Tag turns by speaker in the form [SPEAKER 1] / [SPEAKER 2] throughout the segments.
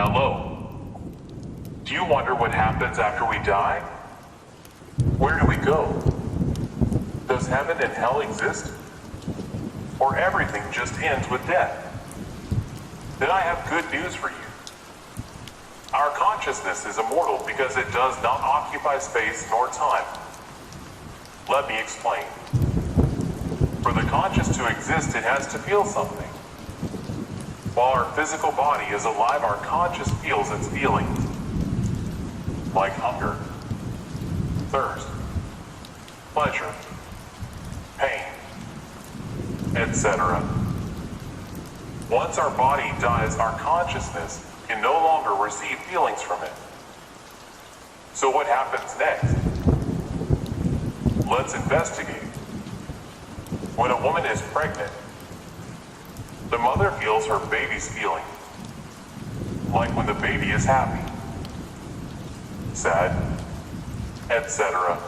[SPEAKER 1] Hello. Do you wonder what happens after we die? Where do we go? Does heaven and hell exist? Or everything just ends with death? Then I have good news for you. Our consciousness is immortal because it does not occupy space nor time. Let me explain. For the conscious to exist, it has to feel something. While our physical body is alive, our conscious feels its feelings, like hunger, thirst, pleasure, pain, etc. Once our body dies, our consciousness can no longer receive feelings from it. So what happens next? Let's investigate. When a woman is pregnant, the mother feels her baby's feeling, like when the baby is happy, sad, etc.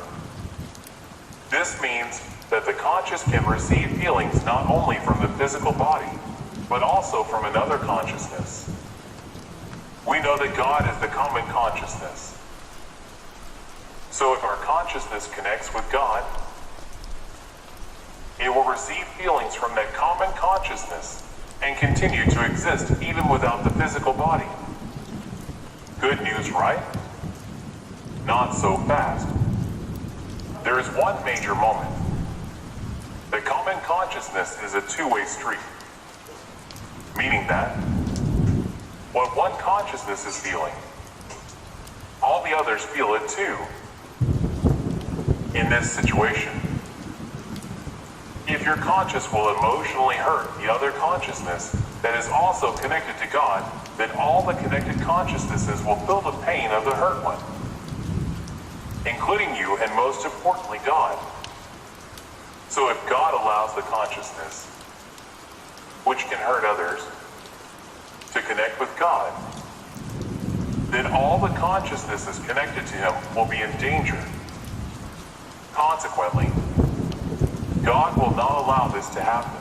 [SPEAKER 1] This means that the conscious can receive feelings not only from the physical body, but also from another consciousness. We know that God is the common consciousness. So if our consciousness connects with God, it will receive feelings from that common consciousness and continue to exist even without the physical body. Good news, right? Not so fast. There is one major moment. The common consciousness is a two-way street, meaning that what one consciousness is feeling, all the others feel it too. In this situation, if your conscious will emotionally hurt the other consciousness that is also connected to God, then all the connected consciousnesses will feel the pain of the hurt one, including you and most importantly God. So if God allows the consciousness, which can hurt others, to connect with God, then all the consciousnesses connected to Him will be in danger. Consequently, God will not allow this to happen.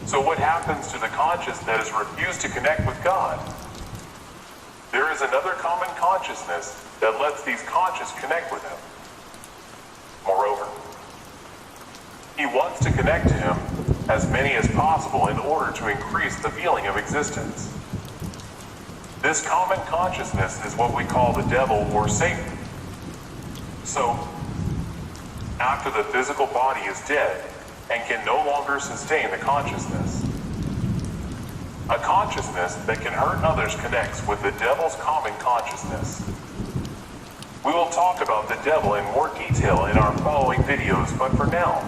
[SPEAKER 1] So what happens to the conscious that has refused to connect with God? There is another common consciousness that lets these conscious connect with Him. Moreover, He wants to connect to Him as many as possible in order to increase the feeling of existence. This common consciousness is what we call the devil or Satan. So, after the physical body is dead and can no longer sustain the consciousness, a consciousness that can hurt others connects with the devil's common consciousness. We will talk about the devil in more detail in our following videos, but for now,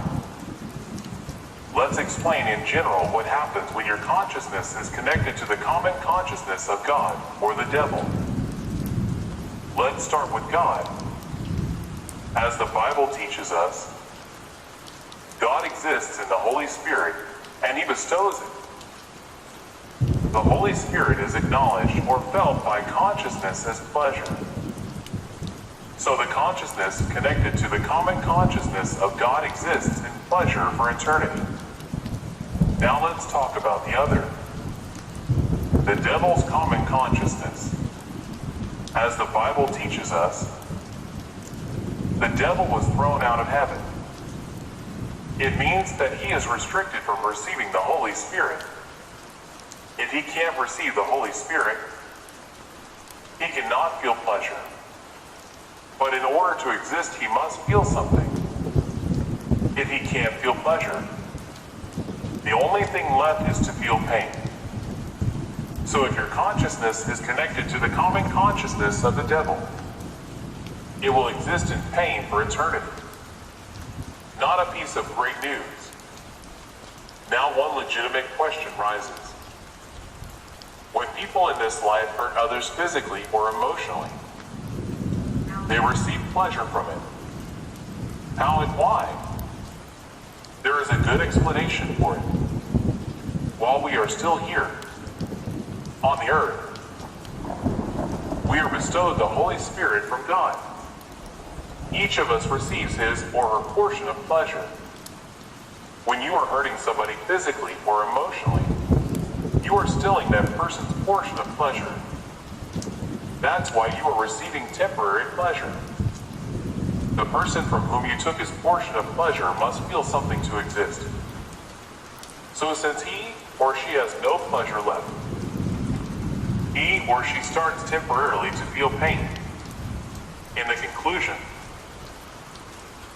[SPEAKER 1] let's explain in general what happens when your consciousness is connected to the common consciousness of God or the devil. Let's start with God. As the Bible teaches us, God exists in the Holy Spirit and He bestows it. The Holy Spirit is acknowledged or felt by consciousness as pleasure. So the consciousness connected to the common consciousness of God exists in pleasure for eternity. Now let's talk about the other, the devil's common consciousness. As the Bible teaches us, the devil was thrown out of heaven. It means that he is restricted from receiving the Holy Spirit. If he can't receive the Holy Spirit, he cannot feel pleasure. But in order to exist, he must feel something. If he can't feel pleasure, the only thing left is to feel pain. So if your consciousness is connected to the common consciousness of the devil, it will exist in pain for eternity. Not a piece of great news. Now one legitimate question rises. When people in this life hurt others physically or emotionally, they receive pleasure from it. How and why? There is a good explanation for it. While we are still here, on the earth, we are bestowed the Holy Spirit from God. Each of us receives his or her portion of pleasure. When you are hurting somebody physically or emotionally, you you are stealing that person's portion of pleasure. That's why you are receiving temporary pleasure. The person from whom you took his portion of pleasure must feel something to exist. So since he or she has no pleasure left, he or she starts temporarily to feel pain. In the conclusion,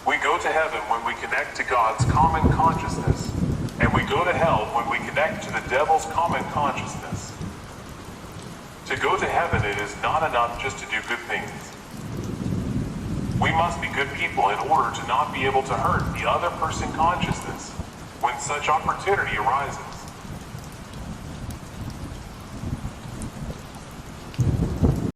[SPEAKER 1] we go to heaven when we connect to God's common consciousness, and we go to hell when we connect to the devil's common consciousness. To go to heaven, it is not enough just to do good things. We must be good people in order to not be able to hurt the other person consciousness when such opportunity arises.